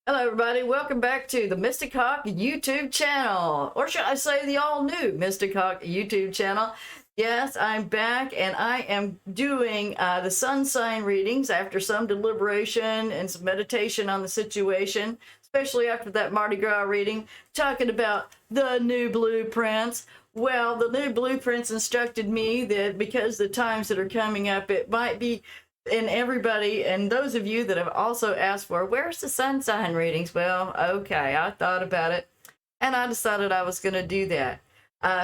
Hello everybody, welcome back to the Mystic Hawk YouTube channel, or should I say the all new Mystic Hawk YouTube channel. Yes, I'm back and I am doing the sun sign readings after some deliberation and some meditation on the situation, especially after that Mardi Gras reading, talking about the new blueprints. Well, the new blueprints instructed me that because the times that are coming up, it might be, and everybody, and those of you that have also asked for, where's the sun sign readings? Well, okay, I thought about it, and I decided I was going to do that.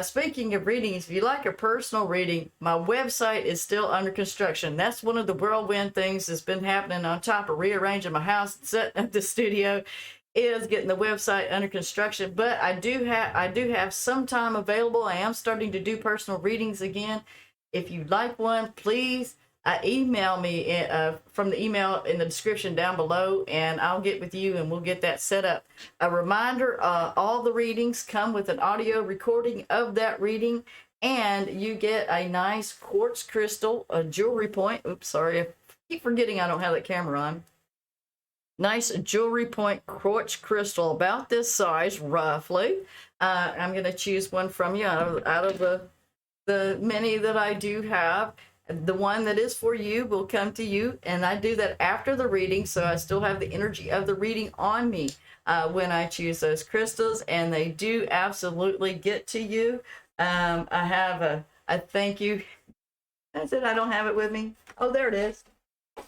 Speaking of readings, if you like a personal reading, my website is still under construction. That's one of the whirlwind things that's been happening on top of rearranging my house and setting up the studio, is getting the website under construction. But I do have some time available. I am starting to do personal readings again. If you'd like one, please email me from the email in the description down below, and I'll get with you and we'll get that set up. A reminder, all the readings come with an audio recording of that reading, and you get a nice quartz crystal, a jewelry point. Oops, sorry, I keep forgetting I don't have that camera on. Nice jewelry point quartz crystal, about this size roughly. I'm going to choose one from you out of the many that I do have. The one that is for you will come to you, and I do that after the reading, so I still have the energy of the reading on me when I choose those crystals, and they do absolutely get to you. I have a thank you. That's it. I don't have it with me. Oh, there it is.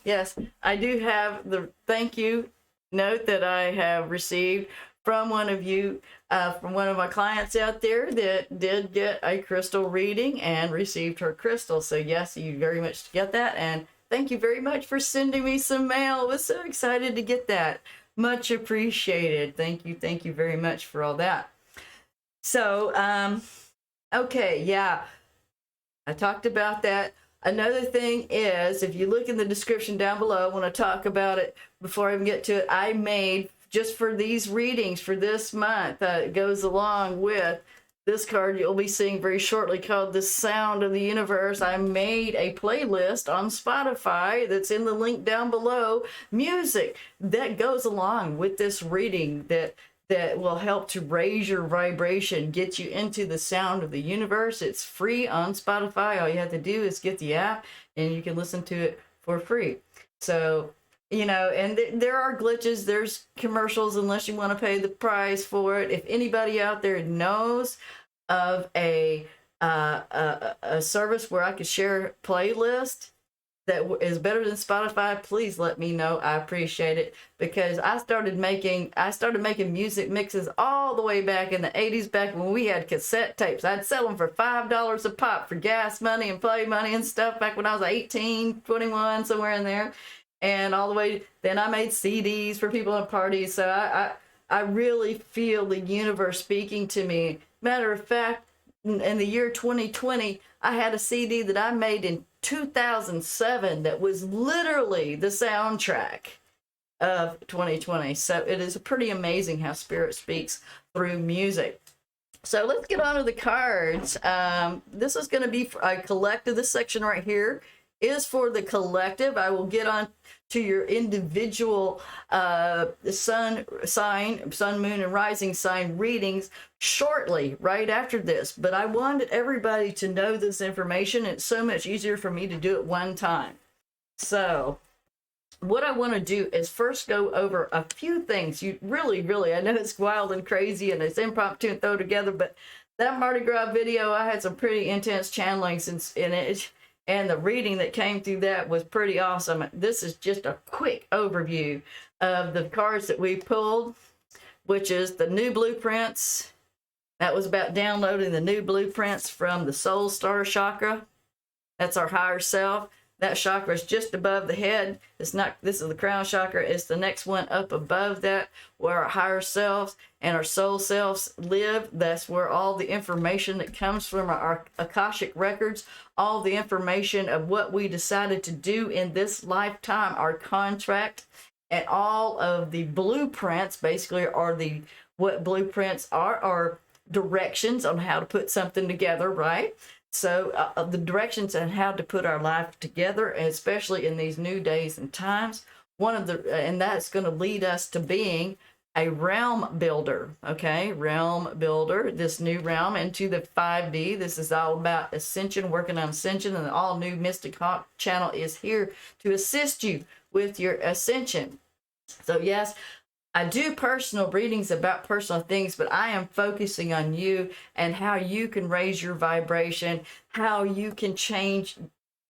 Yes, I do have the thank you note that I have received from one of you, from one of my clients out there that did get a crystal reading and received her crystal. So yes, you very much get that, and thank you very much for sending me some mail. I was so excited to get that. Much appreciated. Thank you very much for all that. So okay, yeah, I talked about that. Another thing is, if you look in the description down below, I want to talk about it before I even get to it. I made, just for these readings for this month, it goes along with this card you'll be seeing very shortly, called The Sound of the Universe. I made a playlist on Spotify that's in the link down below, music that goes along with this reading that will help to raise your vibration, get you into the sound of the universe. It's free on Spotify. All you have to do is get the app and you can listen to it for free. So, you know, and there are glitches, there's commercials unless you want to pay the price for it. If anybody out there knows of a service where I could share a playlist that is better than Spotify, please let me know. I appreciate it, because I started making music mixes all the way back in the 80s, back when we had cassette tapes. I'd sell them for $5 a pop for gas money and play money and stuff, back when I was 18, 21, somewhere in there. And all the way, then I made CDs for people at parties. So I really feel the universe speaking to me. Matter of fact, in the year 2020, I had a CD that I made in 2007 that was literally the soundtrack of 2020. So it is pretty amazing how spirit speaks through music. So let's get on to the cards. This is going to be for a collective. This section right here is for the collective. I will get on to your individual sun sign, sun, moon, and rising sign readings shortly, right after this. But I wanted everybody to know this information. It's so much easier for me to do it one time. So what I want to do is first go over a few things. You really, I know it's wild and crazy and it's impromptu and throw together, but that Mardi Gras video, I had some pretty intense channelings in it. And the reading that came through that was pretty awesome. This is just a quick overview of the cards that we pulled, which is the new blueprints. That was about downloading the new blueprints from the Soul Star Chakra. That's our higher self. That chakra is just above the head. It's not, this is the crown chakra. It's the next one up above that, where our higher selves and our soul selves live. That's where all the information that comes from our Akashic records, all the information of what we decided to do in this lifetime, our contract, and all of the blueprints basically are what blueprints are directions on how to put something together, right? So the directions on how to put our life together, especially in these new days and times, and that's going to lead us to being a realm builder. Okay, realm builder, this new realm into the 5D. This is all about ascension, working on ascension, and the all new Mystic Hawk channel is here to assist you with your ascension. So yes, I do personal readings about personal things, but I am focusing on you and how you can raise your vibration, how you can change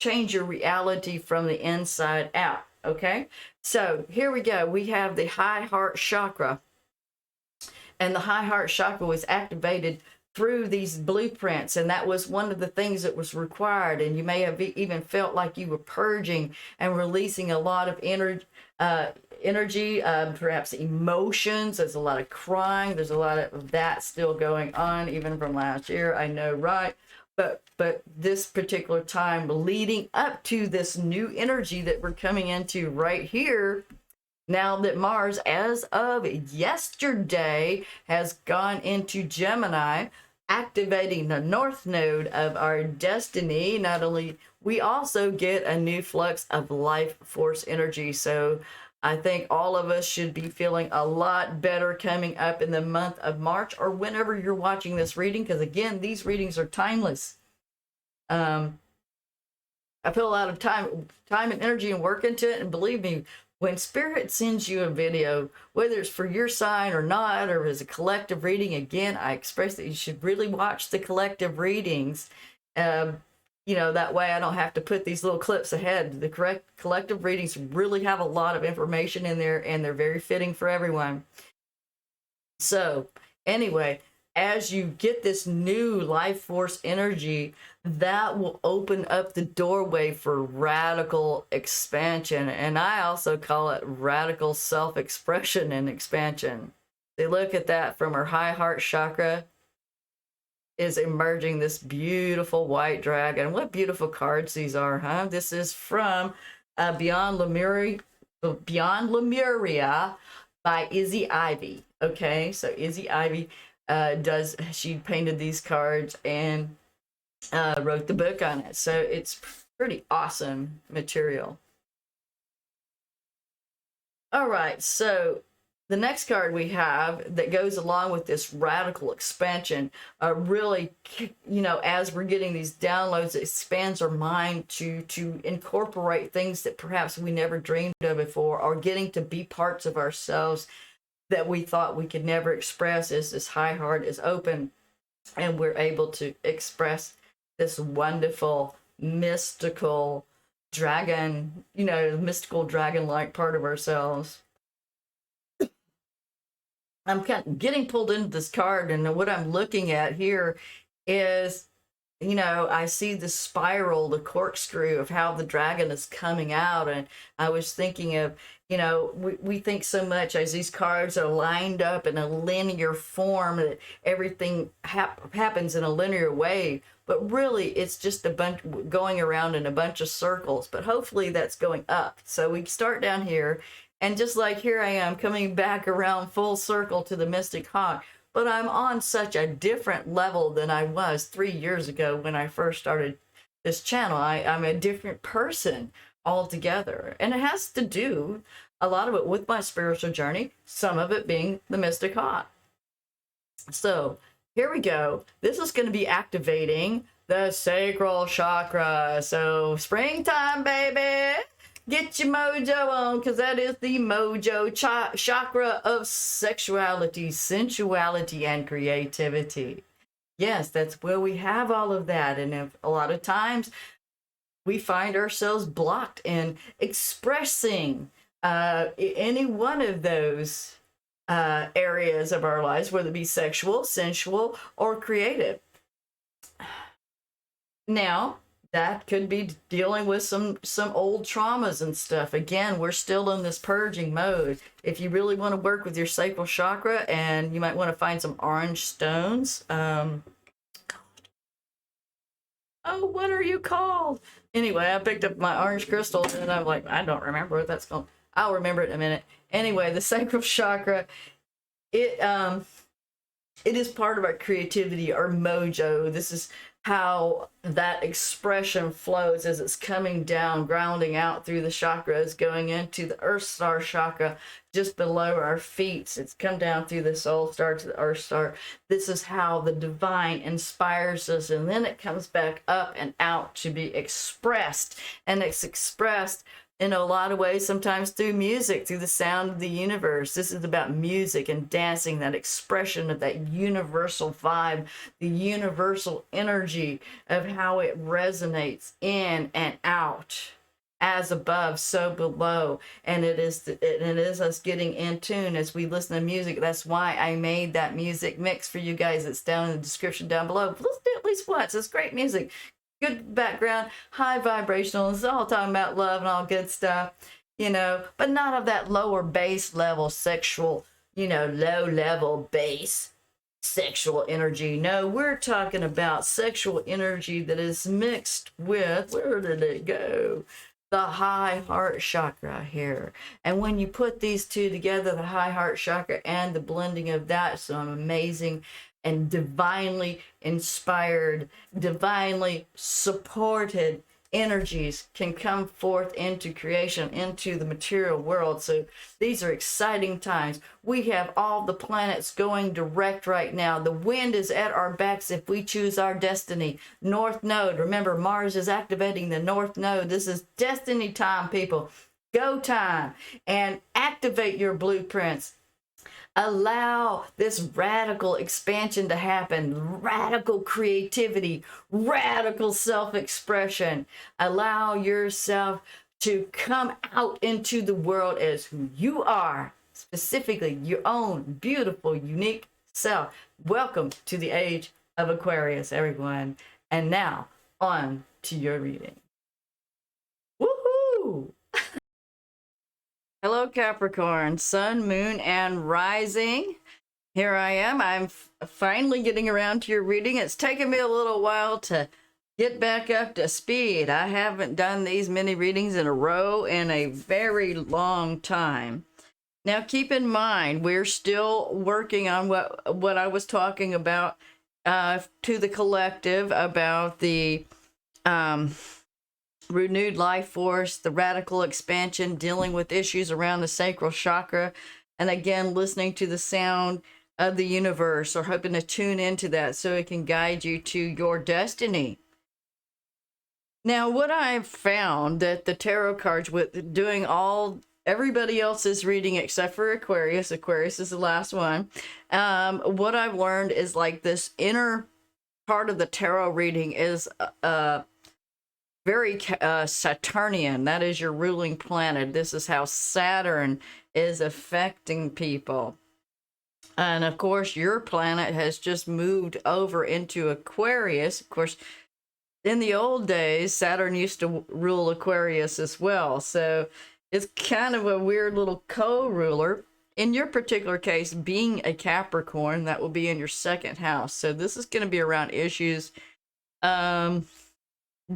your reality from the inside out. Okay, so here we go. We have the high heart chakra, and the high heart chakra was activated through these blueprints, and that was one of the things that was required. And you may have even felt like you were purging and releasing a lot of energy, perhaps emotions. There's a lot of crying. There's a lot of that still going on, even from last year. I know, right? But this particular time leading up to this new energy that we're coming into right here, now that Mars, as of yesterday, has gone into Gemini, activating the north node of our destiny. Not only, we also get a new flux of life force energy. So I think all of us should be feeling a lot better coming up in the month of March, or whenever you're watching this reading, because again, these readings are timeless. I put a lot of time and energy and work into it, and believe me, when Spirit sends you a video, whether it's for your sign or not, or as a collective reading, again, I express that you should really watch the collective readings. You know, that way I don't have to put these little clips ahead. The collective readings really have a lot of information in there, and they're very fitting for everyone. So anyway, as you get this new life force energy, that will open up the doorway for radical expansion. And I also call it radical self-expression and expansion. They look at that from her high heart chakra is emerging this beautiful white dragon. What beautiful cards these are, huh? This is from Beyond Lemuria by Izzy Ivy. Okay, so Izzy Ivy she painted these cards and wrote the book on it. So it's pretty awesome material. All right, so the next card we have that goes along with this radical expansion, really, you know, as we're getting these downloads, it expands our mind to incorporate things that perhaps we never dreamed of before, or getting to be parts of ourselves that we thought we could never express. As this high heart is open and we're able to express this wonderful mystical dragon, you know, mystical dragon-like part of ourselves. I'm kind of getting pulled into this card, and what I'm looking at here is, you know, I see the spiral, the corkscrew of how the dragon is coming out. And I was thinking of, you know, we think so much as these cards are lined up in a linear form that everything happens in a linear way. But really, it's just a bunch going around in a bunch of circles. But hopefully that's going up. So we start down here. And just like here I am coming back around full circle to the Mystic Hawk, but I'm on such a different level than I was 3 years ago when I first started this channel. I'm a different person altogether. And it has to do, a lot of it, with my spiritual journey, some of it being the Mystic Hawk. So here we go. This is going to be activating the Sacral Chakra. So springtime, baby. Get your mojo on, because that is the mojo chakra of sexuality, sensuality, and creativity. Yes, that's where we have all of that. And if, a lot of times we find ourselves blocked in expressing any one of those areas of our lives, whether it be sexual, sensual, or creative. Now, that could be dealing with some old traumas and stuff. Again, we're still in this purging mode. If you really want to work with your sacral chakra, and you might want to find some orange stones. Oh, what are you called? Anyway, I picked up my orange crystals, and I'm like, I don't remember what that's called. I'll remember it in a minute. Anyway, the sacral chakra, it is part of our creativity, our mojo. This is how that expression flows as it's coming down, grounding out through the chakras, going into the Earth Star chakra just below our feet. It's come down through the Soul Star to the Earth Star. This is how the divine inspires us, and then it comes back up and out to be expressed. And it's expressed in a lot of ways, sometimes through music, through the sound of the universe. This is about music and dancing, that expression of that universal vibe, the universal energy of how it resonates in and out, as above, so below. And it is us getting in tune as we listen to music. That's why I made that music mix for you guys. It's down in the description down below. Listen to it at least once. It's great music. Good background, high vibrational. It's all talking about love and all good stuff, you know, but not of that lower base level sexual, you know, low level base sexual energy. No, we're talking about sexual energy that is mixed with, where did it go? The high heart chakra here. And when you put these two together, the high heart chakra and the blending of that, some amazing and divinely inspired, divinely supported energies can come forth into creation, into the material world. So these are exciting times. We have all the planets going direct right now. The wind is at our backs if we choose our destiny. North node, remember, Mars is activating the north node. This is destiny time, people. Go time, and activate your blueprints. Allow this radical expansion to happen, radical creativity, radical self-expression. Allow yourself to come out into the world as who you are, specifically your own beautiful, unique self. Welcome to the age of Aquarius, everyone. And now, on to your reading. Woohoo! Hello, Capricorn, Sun, Moon, and Rising. Here I am. I'm finally getting around to your reading. It's taken me a little while to get back up to speed. I haven't done these many readings in a row in a very long time. Now, keep in mind, we're still working on what I was talking about to the collective about the renewed life force, the radical expansion, dealing with issues around the sacral chakra, and again, listening to the sound of the universe, or hoping to tune into that so it can guide you to your destiny. Now, what I've found that the tarot cards, with doing everybody else's reading except for Aquarius is the last one, what I've learned is like this inner part of the tarot reading is very Saturnian. That is your ruling planet. This is how Saturn is affecting people. And of course, your planet has just moved over into Aquarius. Of course, in the old days, Saturn used to rule Aquarius as well. So it's kind of a weird little co-ruler. In your particular case, being a Capricorn, that will be in your second house. So this is going to be around issues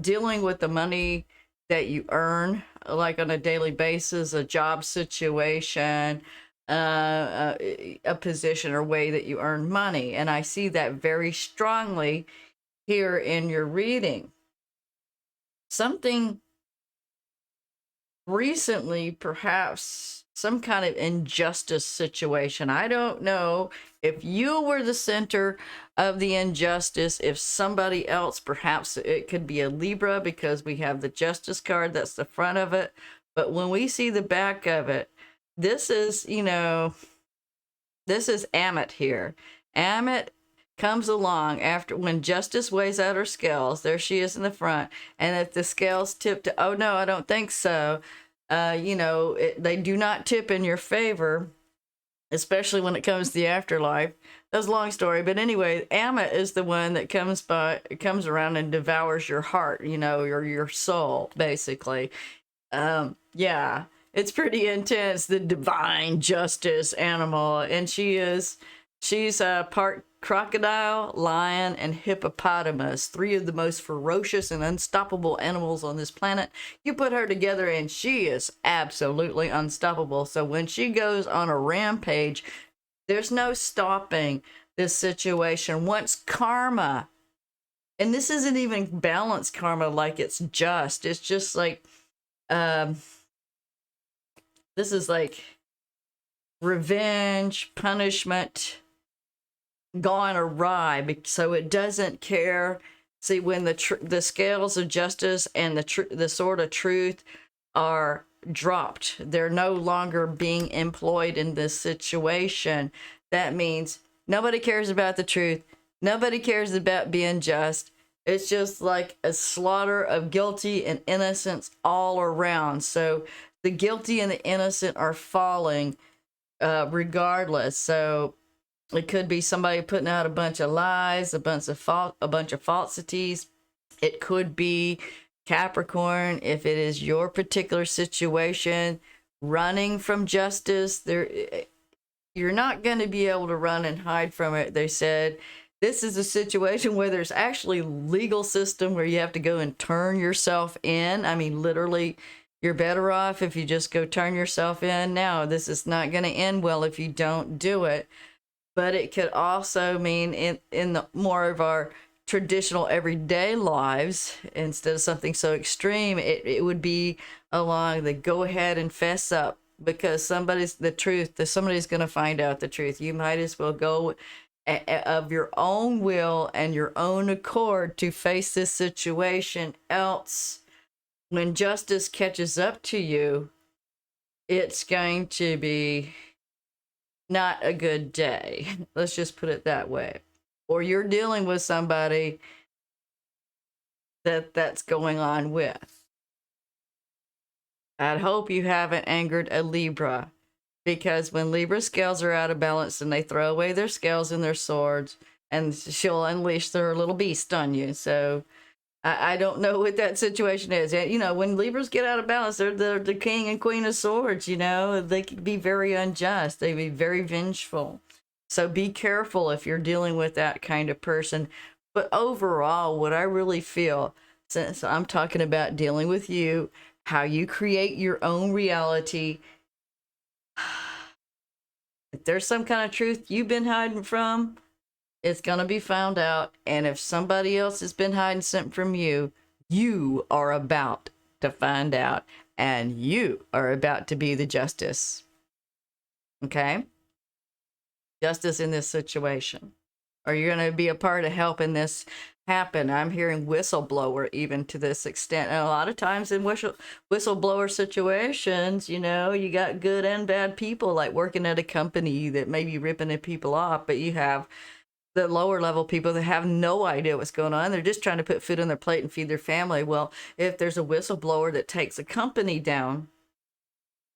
dealing with the money that you earn, like on a daily basis, a job situation, a position or way that you earn money. And I see that very strongly here in your reading. Something recently, perhaps some kind of injustice situation. I don't know if you were the center of the injustice, if somebody else, perhaps it could be a Libra, because we have the Justice card, that's the front of it. But when we see the back of it, this is, you know, this is Amit here. Amit comes along after, when Justice weighs out her scales, there she is in the front, and if the scales tip to, oh no, I don't think so, you know, they do not tip in your favor, especially when it comes to the afterlife. That's a long story, but anyway, Amma is the one that comes around and devours your heart, you know, or your soul, basically. Yeah, it's pretty intense, the divine justice animal, and she's a part crocodile, lion, and hippopotamus, three of the most ferocious and unstoppable animals on this planet. You put her together and she is absolutely unstoppable. So when she goes on a rampage, there's no stopping this situation. Once karma and this isn't even balanced karma, like it's just. It's just like, this is like revenge, punishment gone awry, so it doesn't care. See, when the scales of justice and the sword of truth are dropped, they're no longer being employed in this situation. That means nobody cares about the truth. Nobody cares about being just. It's just like a slaughter of guilty and innocents all around. So the guilty and the innocent are falling, regardless. So it could be somebody putting out a bunch of lies, a bunch of falsities. It could be Capricorn, if it is your particular situation, running from justice. You're not going to be able to run and hide from it. They said this is a situation where there's actually legal system where you have to go and turn yourself in. I mean, literally, you're better off if you just go turn yourself in. Now, this is not going to end well if you don't do it. But it could also mean in the more of our traditional everyday lives, instead of something so extreme, it would be along the go ahead and fess up, because somebody's going to find out the truth. You might as well go of your own will and your own accord to face this situation. Else, when justice catches up to you, it's going to be not a good day. Let's just put it that way. Or you're dealing with somebody that's going on with. I'd hope you haven't angered a Libra, because when Libra scales are out of balance and they throw away their scales and their swords, and she'll unleash their little beast on you. So I don't know what that situation is. You know, when Libras get out of balance, they're the king and queen of swords. You know, they can be very unjust. They be very vengeful. So be careful if you're dealing with that kind of person. But overall, what I really feel, since I'm talking about dealing with you, how you create your own reality, if there's some kind of truth you've been hiding from, it's going to be found out. And if somebody else has been hiding something from you, you are about to find out. And you are about to be the justice. Okay? Justice in this situation. Or you're going to be a part of helping this happen. I'm hearing whistleblower even to this extent. And a lot of times in whistleblower situations, you know, you got good and bad people, like working at a company that may be ripping the people off, but you have the lower level people that have no idea what's going on. They're just trying to put food on their plate and feed their family. Well, if there's a whistleblower that takes a company down,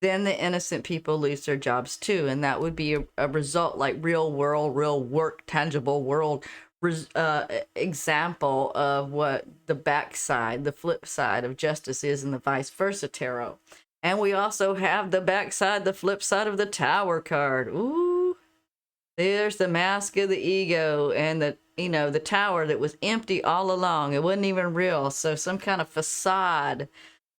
then the innocent people lose their jobs too. And that would be a result, like real world, real work, tangible world example of what the backside, the flip side of justice is, and the vice versa tarot. And we also have the backside, the flip side of the Tower card. Ooh. There's the mask of the ego, and the tower that was empty all along. It wasn't even real. So some kind of facade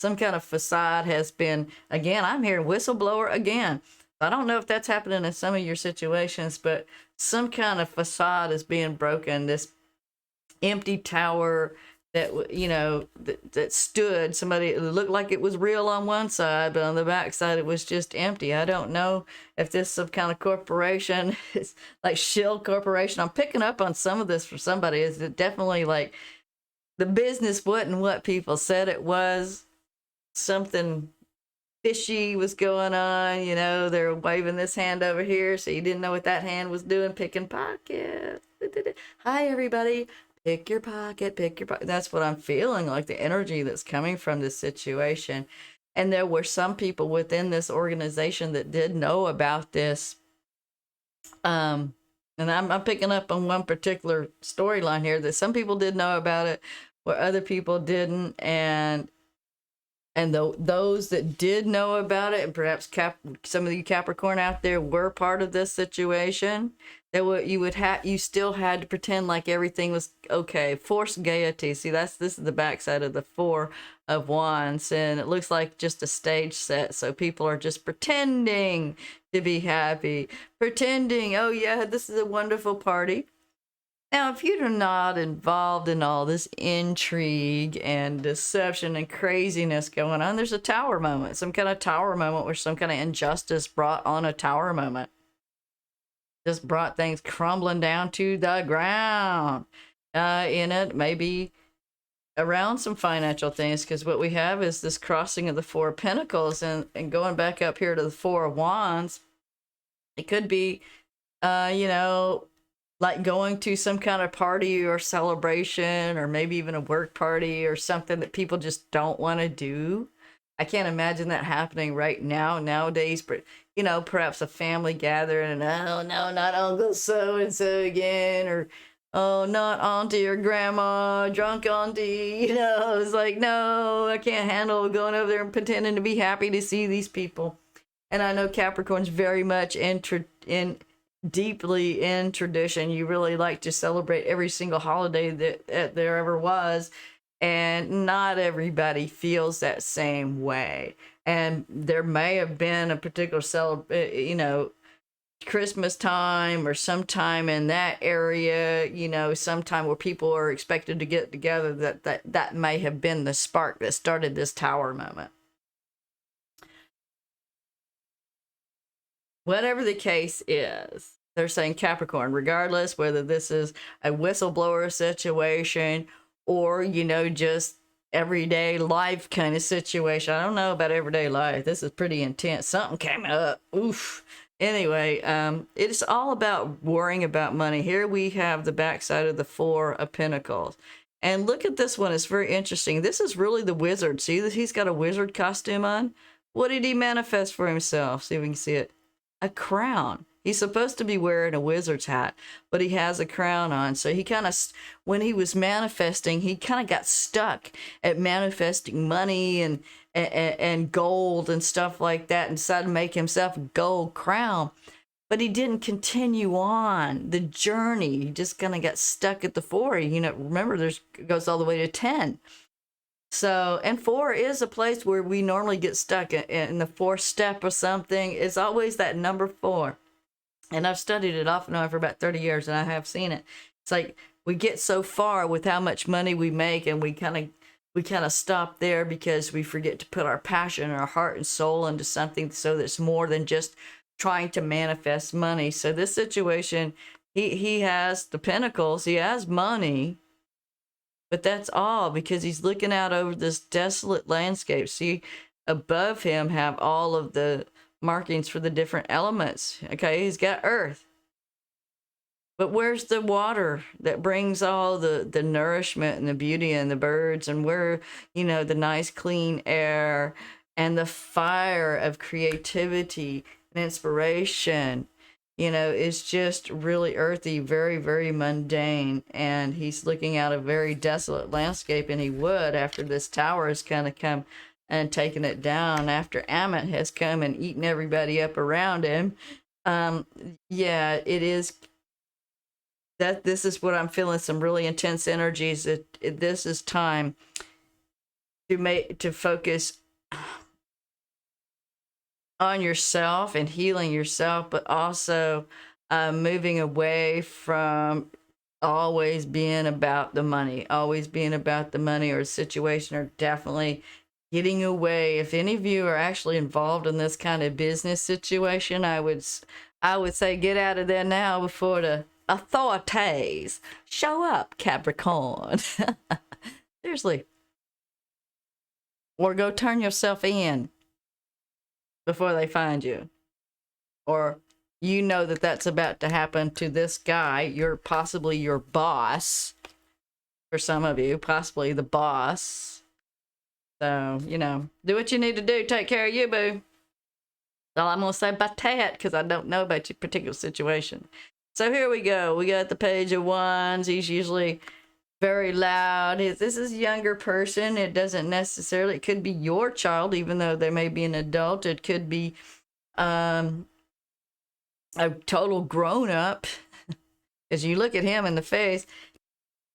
has been, again, I'm hearing whistleblower again. I don't know if that's happening in some of your situations, but some kind of facade is being broken. This empty tower that, you know, that stood, somebody, it looked like it was real on one side, but on the back side it was just empty. I don't know if this is some kind of corporation. It's like shill corporation. I'm picking up on some of this for somebody. Is it definitely like the business wasn't what people said it was? Something fishy was going on, you know. They're waving this hand over here, so you didn't know what that hand was doing, picking pockets. Hi everybody. Pick your pocket, pick your pocket. That's what I'm feeling, like the energy that's coming from this situation. And there were some people within this organization that did know about this. And I'm picking up on one particular storyline here that some people did know about it, where other people didn't. And those that did know about it, and perhaps some of you Capricorn out there were part of this situation, you still had to pretend like everything was okay. Forced gaiety. See, this is the backside of the Four of Wands, and it looks like just a stage set. So people are just pretending to be happy, pretending, oh yeah, this is a wonderful party. Now, if you're not involved in all this intrigue and deception and craziness going on, there's a tower moment, some kind of tower moment where some kind of injustice brought on a tower moment. Just brought things crumbling down to the ground. In it, maybe around some financial things, because what we have is this crossing of the Four of Pentacles and going back up here to the Four of Wands. It could be, you know, like going to some kind of party or celebration, or maybe even a work party or something that people just don't want to do. I can't imagine that happening right now nowadays, but you know, perhaps a family gathering and oh no, not Uncle so and so again, or oh, not auntie or grandma, drunk auntie. You know, it's like, no, I can't handle going over there and pretending to be happy to see these people. And I know Capricorn's very much deeply in tradition. You really like to celebrate every single holiday that there ever was, and not everybody feels that same way. And there may have been a particular you know, Christmas time or sometime in that area, you know, sometime where people are expected to get together, that may have been the spark that started this tower moment. Whatever the case is, they're saying Capricorn, regardless whether this is a whistleblower situation or, you know, just everyday life kind of situation. I don't know about everyday life. This is pretty intense. Something came up. Oof. Anyway, it's all about worrying about money. Here we have the backside of the Four of Pentacles. And look at this one. It's very interesting. This is really the wizard. See that he's got a wizard costume on? What did he manifest for himself? See if we can see it. A crown. He's supposed to be wearing a wizard's hat, but he has a crown on. So he kind of, when he was manifesting, he kind of got stuck at manifesting money and gold and stuff like that, and decided to make himself a gold crown. But he didn't continue on the journey. He just kind of got stuck at the 4. You know, remember, goes all the way to 10. So, and 4 is a place where we normally get stuck in the 4th step or something. It's always that number 4. And I've studied it off and on for about 30 years, and I have seen it. It's like we get so far with how much money we make, and we kind of stop there because we forget to put our passion, our heart and soul into something so that's more than just trying to manifest money. So this situation, he has the pentacles, he has money, but that's all because he's looking out over this desolate landscape. See, above him have all of the markings for the different elements. Okay, he's got earth. But where's the water that brings all the nourishment and the beauty and the birds, and where, you know, the nice clean air and the fire of creativity and inspiration? You know, it's just really earthy, very, very mundane. And he's looking out a very desolate landscape, and he would after this tower has kind of come and taken it down, after Amit has come and eaten everybody up around him. Yeah, it is that this is what I'm feeling, some really intense energies. This is time to focus on yourself and healing yourself, but also moving away from always being about the money, or a situation, or definitely getting away. If any of you are actually involved in this kind of business situation, I would say get out of there now before the authorities show up, Capricorn. Seriously. Or go turn yourself in before they find you. Or you know that that's about to happen to this guy. You're possibly your boss. For some of you, possibly the boss. So, you know, do what you need to do. Take care of you, boo. All I'm going to say about that, because I don't know about your particular situation. So here we go. We got the Page of Wands. He's usually very loud. This is a younger person. It doesn't necessarily, it could be your child, even though they may be an adult. It could be a total grown-up. As you look at him in the face,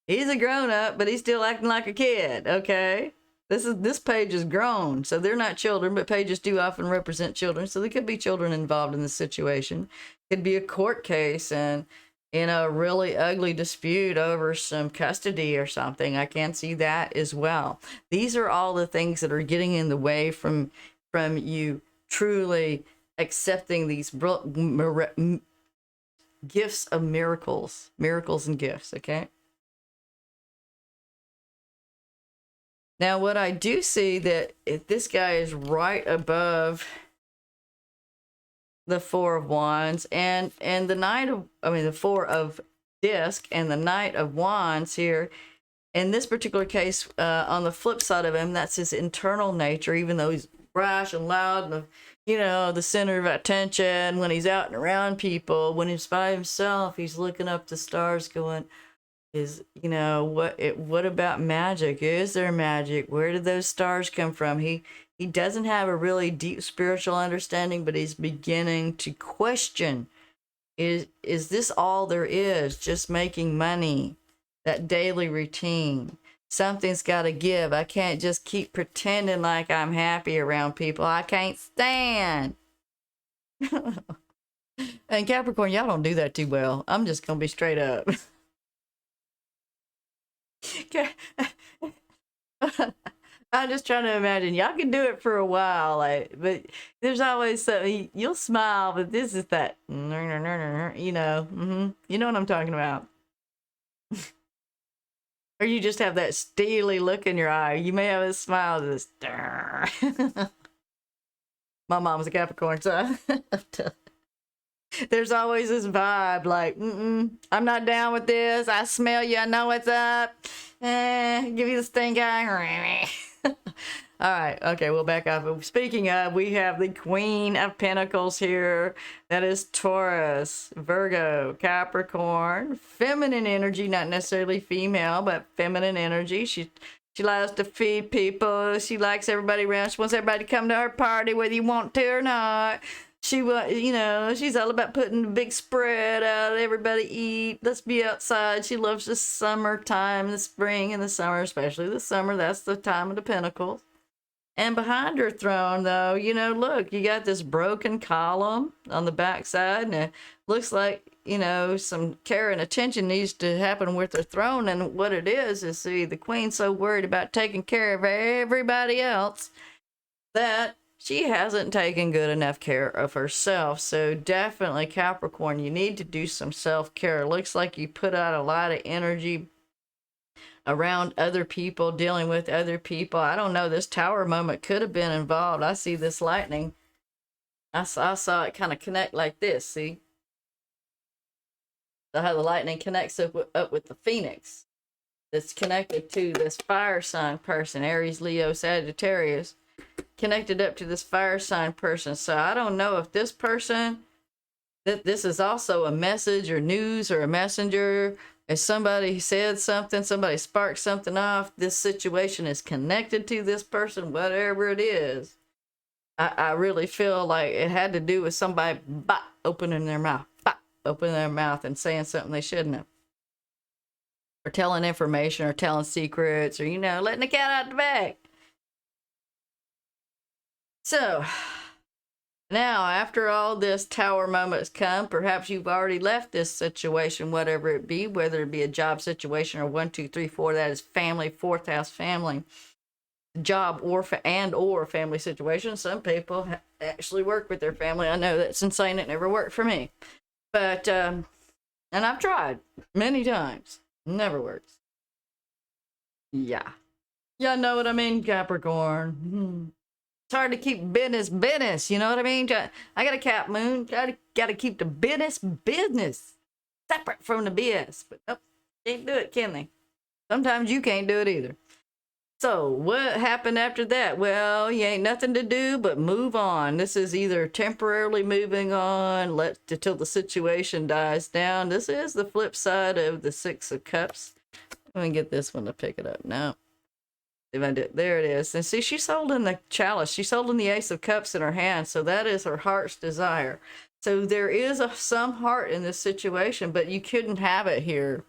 he's a grown-up, but he's still acting like a kid, okay? This page is grown, so they're not children, but pages do often represent children. So there could be children involved in this situation. Could be a court case, and in a really ugly dispute over some custody or something. I can see that as well. These are all the things that are getting in the way from you truly accepting these gifts of miracles and gifts. Okay. Now, what I do see that if this guy is right above the Four of Wands and the Four of Disc and the Knight of Wands here. In this particular case, on the flip side of him, that's his internal nature, even though he's brash and loud and, the center of attention when he's out and around people. When he's by himself, he's looking up the stars going, what about magic? Is there magic? Where did those stars come from? He doesn't have a really deep spiritual understanding, but he's beginning to question, is this all there is? Just making money, that daily routine. Something's got to give. I can't just keep pretending like I'm happy around people I can't stand. And Capricorn, y'all don't do that too well. I'm just going to be straight up. I'm just trying to imagine. Y'all can do it for a while, but there's always something. You'll smile, but this is that, You know what I'm talking about. Or you just have that steely look in your eye. You may have a smile that's my mom's a Capricorn, so there's always this vibe like, I'm not down with this. I smell you. I know what's up. Give you the stink eye. All right. Okay, we'll back up. Speaking of, we have the Queen of Pentacles here. That is Taurus, Virgo, Capricorn. Feminine energy, not necessarily female, but feminine energy. She likes to feed people. She likes everybody around. She wants everybody to come to her party, whether you want to or not. She she's all about putting a big spread out, everybody eat, let's be outside. She loves the summertime, the spring and the summer, especially the summer. That's the time of the Pentacles. And behind her throne, though, look, you got this broken column on the backside, and it looks like, some care and attention needs to happen with her throne. And what it is, see, the Queen's so worried about taking care of everybody else that she hasn't taken good enough care of herself. So definitely, Capricorn, you need to do some self-care. It looks like you put out a lot of energy around other people, dealing with other people. I don't know, this tower moment could have been involved. I see this lightning. I saw it kind of connect like this, see? So how the lightning connects up with the phoenix. That's connected to this fire sign person, Aries, Leo, Sagittarius. Connected up to this fire sign person. So I don't know if this person, that this is also a message or news or a messenger. If somebody said something, somebody sparked something off, this situation is connected to this person, whatever it is. I really feel like it had to do with somebody opening their mouth and saying something they shouldn't have. Or telling information or telling secrets or, letting the cat out the bag. So, now, after all this tower moments come, perhaps you've already left this situation, whatever it be, whether it be a job situation or 1, 2, 3, 4, that is family, fourth house family, job or family situation. Some people actually work with their family. I know that's insane. It never worked for me. But, and I've tried many times. Never works. Yeah. Y'all know what I mean, Capricorn. It's hard to keep business, you know what I mean? I got a Cap moon, got to keep the business separate from the BS. But nope, can't do it, can they? Sometimes you can't do it either. So what happened after that? Well, you ain't nothing to do but move on. This is either temporarily moving on, till the situation dies down. This is the flip side of the Six of Cups. Let me get this one to pick it up now. If I did, there it is. And see, she's holding the chalice. She's holding the Ace of Cups in her hand. So that is her heart's desire. So there is some heart in this situation, but you couldn't have it here.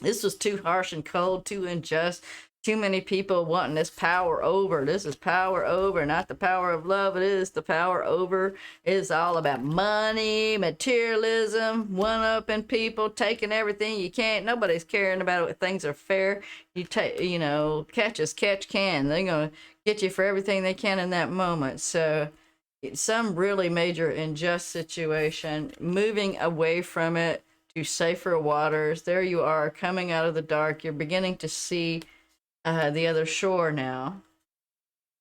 This was too harsh and cold, too unjust, too many people wanting this power over. This is power over, not the power of love. It is the power over. It's all about money, materialism, one-upping people, taking everything you can't. Nobody's caring about it. Things are fair. You take, you know, catch as catch can. They're gonna get you for everything they can in that moment. So some really major unjust situation, moving away from it to safer waters. There you are, coming out of the dark. You're beginning to see the other shore now.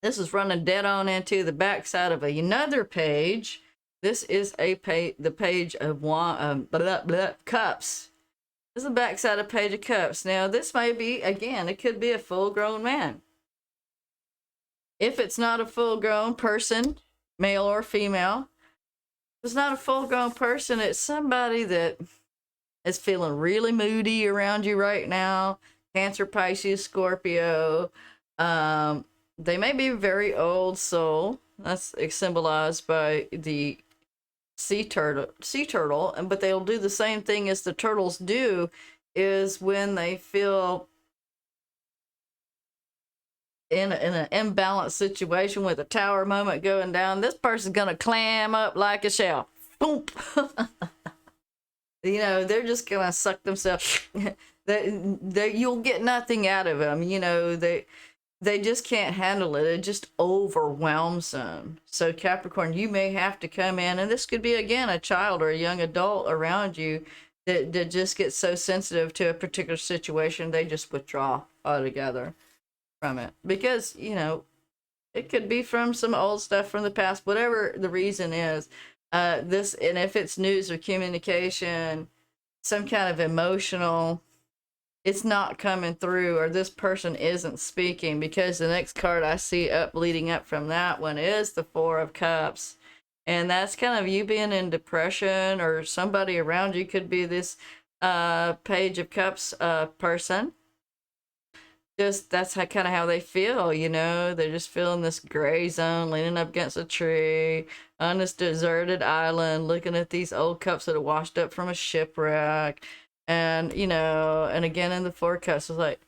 This is running dead on into the backside of another page. This is the page of cups. This is the backside of page of cups. Now, this may be, again, it could be a full-grown man. If it's not a full-grown person, male or female, if it's not a full-grown person, it's somebody that is feeling really moody around you right now. Cancer, Pisces, Scorpio. They may be a very old soul. That's symbolized by the sea turtle, but they'll do the same thing as the turtles do, is when they feel in an imbalanced situation with a tower moment going down, this person's gonna clam up like a shell. Boom. You know, they're just gonna suck themselves. You'll get nothing out of them. You know, they just can't handle it. It just overwhelms them. So Capricorn, you may have to come in, and this could be, again, a child or a young adult around you that just gets so sensitive to a particular situation, they just withdraw altogether from it. Because, you know, it could be from some old stuff from the past, whatever the reason is. And if it's news or communication, some kind of emotional, it's not coming through, or this person isn't speaking, because the next card I see leading up from that one is the Four of Cups. And that's kind of you being in depression, or somebody around you could be this Page of Cups person. Just that's kind of how they feel, you know. They're just feeling this gray zone, leaning up against a tree on this deserted island, looking at these old cups that are washed up from a shipwreck. And, you know, and again in the Four Cups, it's like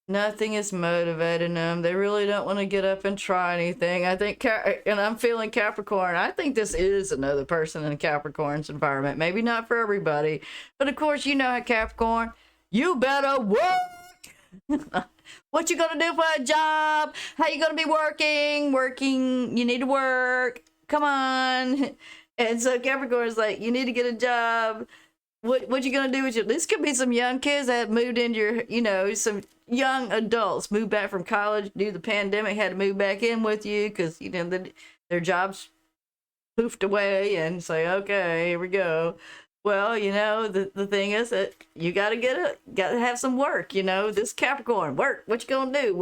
nothing is motivating them. They really don't want to get up and try anything. I think, and I'm feeling Capricorn, I think this is another person in Capricorn's environment. Maybe not for everybody, but of course, you know how Capricorn, you better work. What you gonna do for a job? How you gonna be working? You need to work. Come on. And so Capricorn's like, you need to get a job. What you gonna do with your? This could be some young kids that moved into your, you know, some young adults moved back from college due to the pandemic, had to move back in with you because, you know, their jobs poofed away, and say, okay, here we go. Well, you know, the thing is that you gotta have some work, you know. This Capricorn, work. What you gonna do?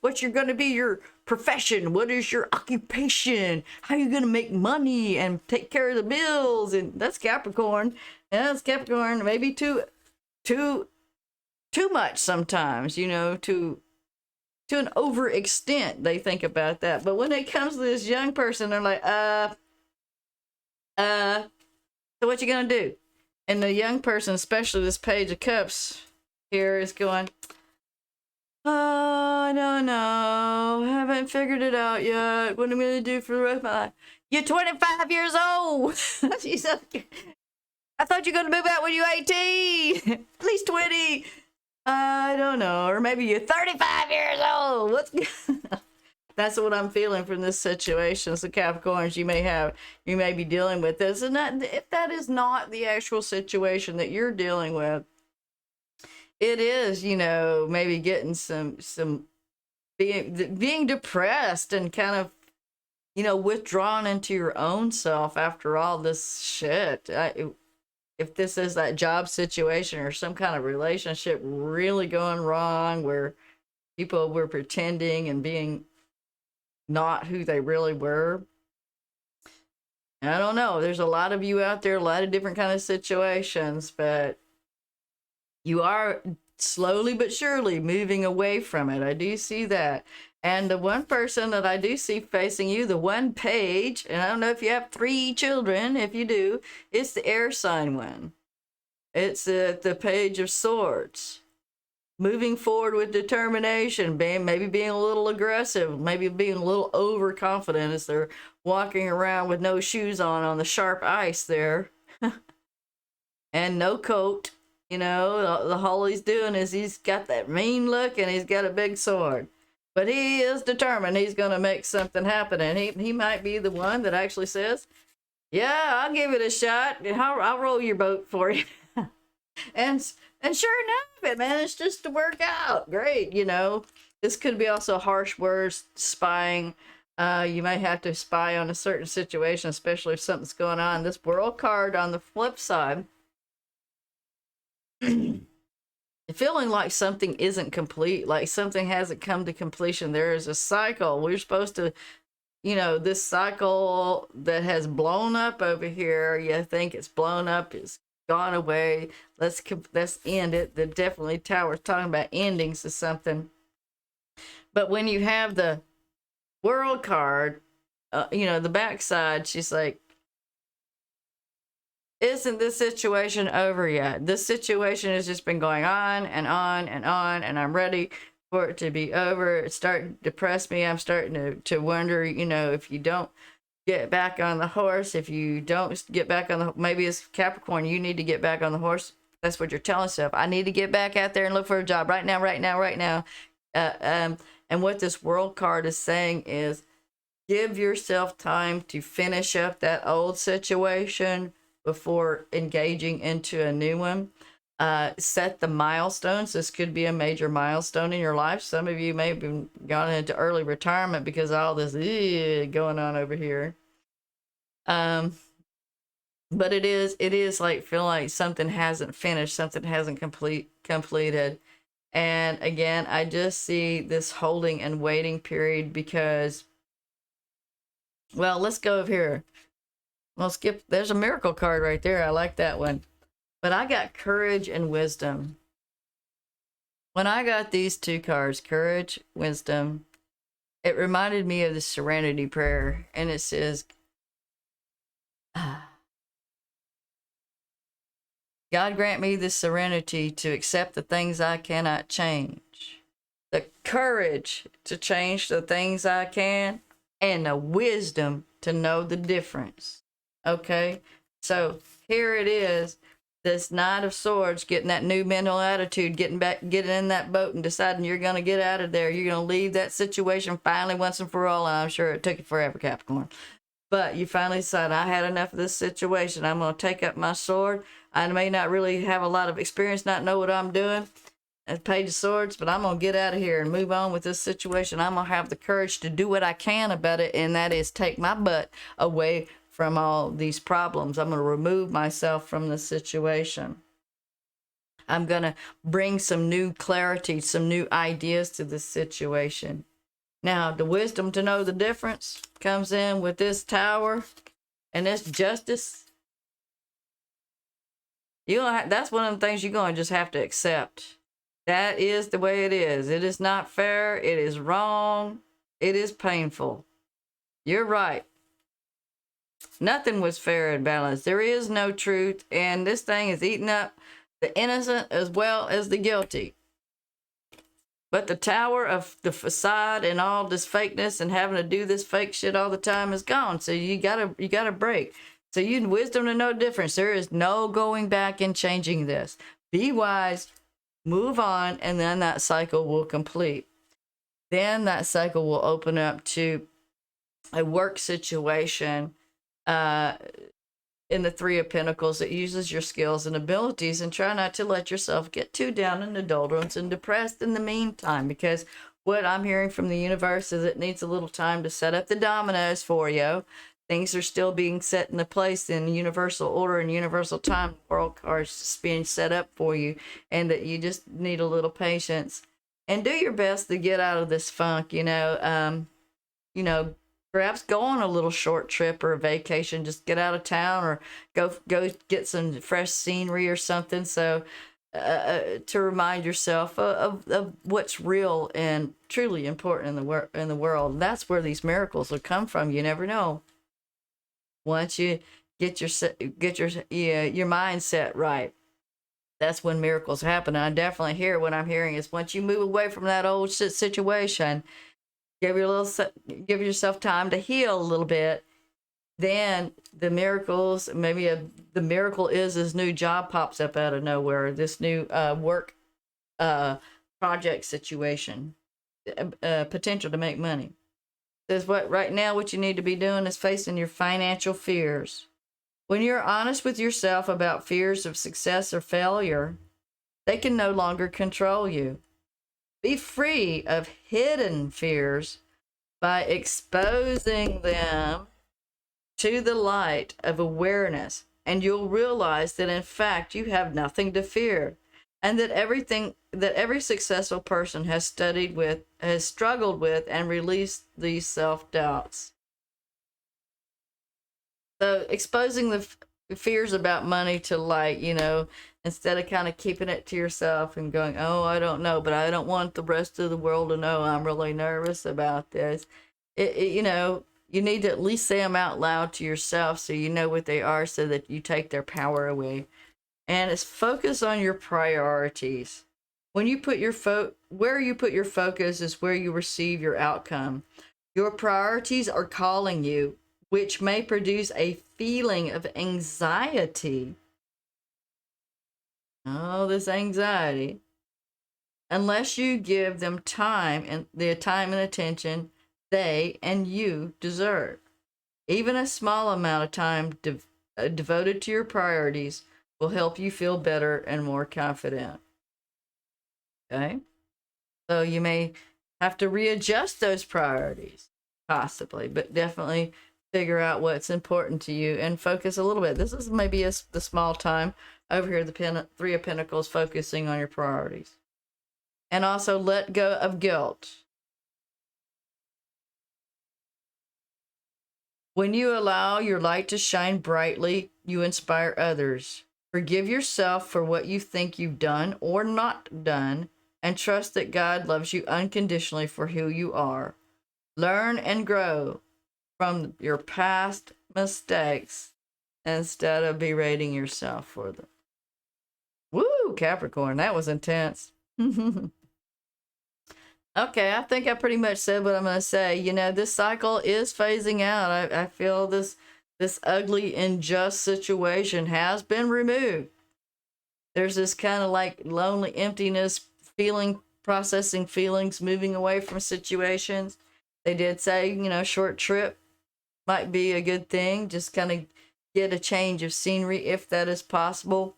What's gonna be your profession? What is your occupation? How you gonna make money and take care of the bills? And that's Capricorn. And that's Capricorn, maybe too much sometimes, you know, to an overextent. They think about that. But when it comes to this young person, they're like, so what you gonna do? And the young person, especially this Page of Cups here, is going, oh, I don't know. I haven't figured it out yet. What am I going to do for the rest of my life? You're 25 years old. She's like, I thought you were going to move out when you were 18. At least 20. I don't know. Or maybe you're 35 years old. That's what I'm feeling from this situation. So Capricorns, you may be dealing with this. And if that is not the actual situation that you're dealing with, it is, you know, maybe getting some being depressed and kind of, you know, withdrawn into your own self after all this shit. If this is that job situation or some kind of relationship really going wrong where people were pretending and being not who they really were. I don't know. There's a lot of you out there, a lot of different kind of situations, but you are slowly but surely moving away from it. I do see that. And the one person that I do see facing you, the one page, and I don't know if you have 3 children. If you do, it's the air sign one. It's the Page of Swords. moving forward with determination, maybe being a little aggressive, maybe being a little overconfident as they're walking around with no shoes on the sharp ice there. And no coat. You know, all he's doing is he's got that mean look and he's got a big sword. But he is determined he's going to make something happen. And he might be the one that actually says, yeah, I'll give it a shot. I'll roll your boat for you. and sure enough, it managed just to work out. Great, you know. This could be also harsh words, spying. You may have to spy on a certain situation, especially if something's going on. This World card on the flip side, feeling like something isn't complete, like something hasn't come to completion. There is a cycle. We're supposed to, you know, this cycle that has blown up over here, you think it's blown up, it's gone away. Let's end it. The definitely Tower's talking about endings of something. But when you have the World card, you know, the backside, she's like, isn't this situation over yet? This situation has just been going on and on and on, and I'm ready for it to be over. It's starting to depress me. I'm starting to wonder, you know, if you don't get back on the horse, if you don't get back on the, maybe it's Capricorn, you need to get back on the horse. That's what you're telling yourself. I need to get back out there and look for a job right now, right now, right now. And what this World card is saying is, give yourself time to finish up that old situation before engaging into a new one. Set the milestones. This could be a major milestone in your life. Some of you may have been gone into early retirement because of all this going on over here. But it is like feeling like something hasn't finished, something hasn't completed. And again, I just see this holding and waiting period because, well, let's go over here. Well, skip. There's a miracle card right there. I like that one. But I got courage and wisdom. When I got these two cards, courage, wisdom, it reminded me of the serenity prayer. And it says, God grant me the serenity to accept the things I cannot change, the courage to change the things I can, and the wisdom to know the difference. Okay, so here it is, this Knight of Swords, getting that new mental attitude, getting in that boat and deciding you're going to get out of there. You're going to leave that situation finally once and for all. And I'm sure it took you forever, Capricorn. But you finally decided, I had enough of this situation. I'm going to take up my sword. I may not really have a lot of experience, not know what I'm doing as Page of Swords, but I'm going to get out of here and move on with this situation. I'm going to have the courage to do what I can about it, and that is take my butt away from all these problems. I'm going to remove myself from the situation. I'm going to bring some new clarity, some new ideas to this situation. Now, the wisdom to know the difference comes in with this Tower and this Justice. That's one of the things you're going to just have to accept. That is the way it is. It is not fair. It is wrong. It is painful. You're right. Nothing was fair and balanced. There is no truth, and this thing is eating up the innocent as well as the guilty. But the Tower of the facade and all this fakeness and having to do this fake shit all the time is gone. So you gotta break. So you need wisdom to know difference. There is no going back and changing this. Be wise, move on, and then that cycle will complete. Then that cycle will open up to a work situation in the Three of Pentacles that uses your skills and abilities, and try not to let yourself get too down in the doldrums and depressed in the meantime, because what I'm hearing from the universe is it needs a little time to set up the dominoes for you. Things are still being set into place in universal order and universal time. World cards just being set up for you, and that you just need a little patience and do your best to get out of this funk. Perhaps go on a little short trip or a vacation, just get out of town, or go get some fresh scenery or something. So to remind yourself of what's real and truly important in the world. And that's where these miracles will come from. You never know. Once you get your mindset right, that's when miracles happen. And I definitely hear what I'm hearing is once you move away from that old situation, give yourself time to heal a little bit. Then the miracles, the miracle is this new job pops up out of nowhere, this new work project situation, potential to make money. Says right now what you need to be doing is facing your financial fears. When you're honest with yourself about fears of success or failure, they can no longer control you. Be free of hidden fears by exposing them to the light of awareness, and you'll realize that in fact you have nothing to fear, and that every successful person has struggled with and released these self-doubts. So exposing the fears about money to light, instead of kind of keeping it to yourself and going, oh, I don't know, but I don't want the rest of the world to know I'm really nervous about this. You need to at least say them out loud to yourself so you know what they are, so that you take their power away. And it's focus on your priorities. When you put where you put your focus is where you receive your outcome. Your priorities are calling you, which may produce a feeling of anxiety. Oh, this anxiety. Unless you give them time and attention they and you deserve. Even a small amount of time devoted to your priorities will help you feel better and more confident. Okay? So you may have to readjust those priorities, possibly, but definitely figure out what's important to you and focus a little bit. This is maybe the small time over here, the Three of Pentacles, focusing on your priorities. And also let go of guilt. When you allow your light to shine brightly, you inspire others. Forgive yourself for what you think you've done or not done, and trust that God loves you unconditionally for who you are. Learn and grow from your past mistakes instead of berating yourself for them. Woo, Capricorn, that was intense. Okay, I think I pretty much said what I'm going to say. This cycle is phasing out. I feel this ugly, unjust situation has been removed. There's this kind of like lonely emptiness feeling, processing feelings, moving away from situations. They did say, short trip might be a good thing. Just kind of get a change of scenery if that is possible.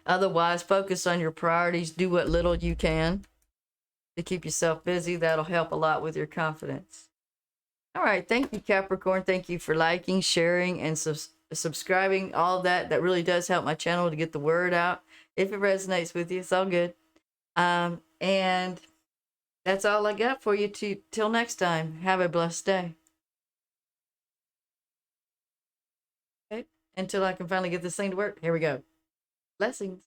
Otherwise, focus on your priorities. Do what little you can to keep yourself busy. That'll help a lot with your confidence. All right. Thank you, Capricorn. Thank you for liking, sharing, and subscribing. All of that. That really does help my channel to get the word out. If it resonates with you, it's all good. And that's all I got for you till next time. Have a blessed day. Okay. Until I can finally get this thing to work. Here we go. Blessings.